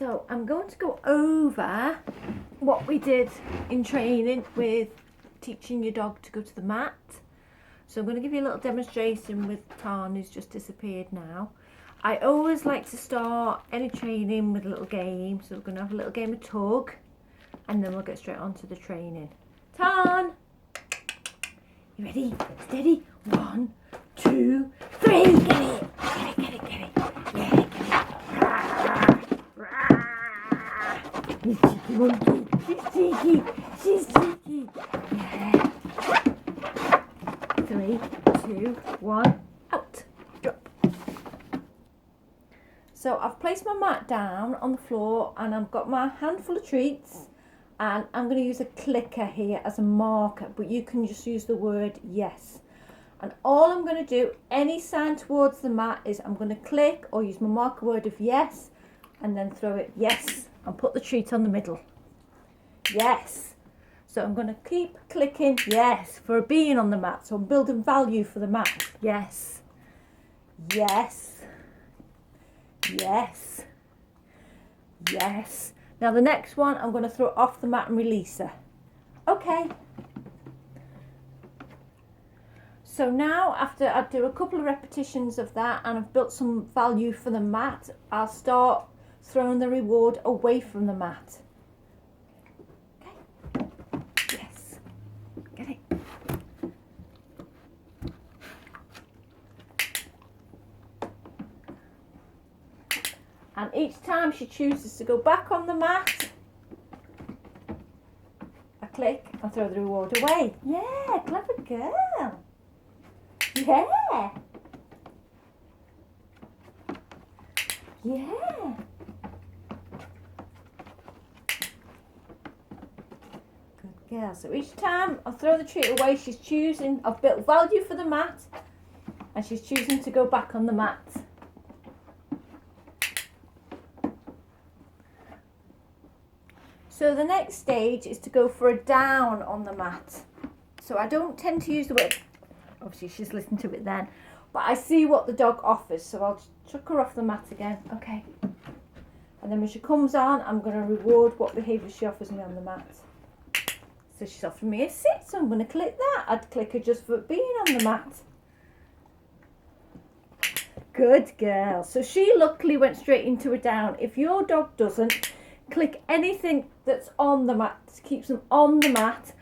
So I'm going to go over what we did in training with teaching your dog to go to the mat. So I'm going to give you a little demonstration with Tarn, who's just disappeared now. I always like to start any training with a little game. So we're going to have a little game of tug and then we'll get straight on to the training. Tarn! You ready? Steady. 1, 2, 3. Get it! Get it, get it, get it. Yeah, get it. You cheeky monkey. She's cheeky. She's cheeky. Yeah. 3, 2, 1. Out. Drop. So I've placed my mat down on the floor and I've got my handful of treats. And I'm going to use a clicker here as a marker, but you can just use the word yes. And all I'm going to do, any sign towards the mat, is I'm going to click or use my marker word of yes, and then throw it yes, and put the treat on the middle. Yes. So I'm going to keep clicking yes for being on the mat. So I'm building value for the mat. Yes. Yes. Yes. Yes. Now the next one, I'm going to throw it off the mat and release her. Okay. So now after I do a couple of repetitions of that and I've built some value for the mat, I'll start throwing the reward away from the mat. Okay. Yes. Get it. And each time she chooses to go back on the mat, I click and throw the reward away. Yeah, clever girl. Yeah. Yeah. Good girl. So each time I throw the treat away, she's choosing, I've built value for the mat, and she's choosing to go back on the mat. So the next stage is to go for a down on the mat. So I don't tend to use the word, obviously she's listened to it then, but I see what the dog offers, so I'll chuck her off the mat again. Okay. And then when she comes on, I'm going to reward what behaviour she offers me on the mat. So she's offering me a sit, so I'm going to click that. I'd click her just for being on the mat. Good girl. So she luckily went straight into a down. If your dog doesn't, click anything that's on the mat, keeps them on the mat,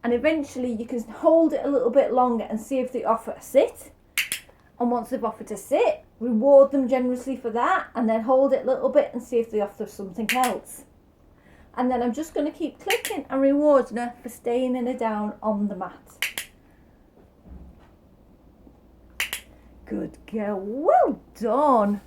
and eventually you can hold it a little bit longer and see if they offer a sit. And once they've offered a sit, reward them generously for that, and then hold it a little bit and see if they offer something else. And then I'm just going to keep clicking and rewarding her for staying in a down on the mat. Good girl, well done.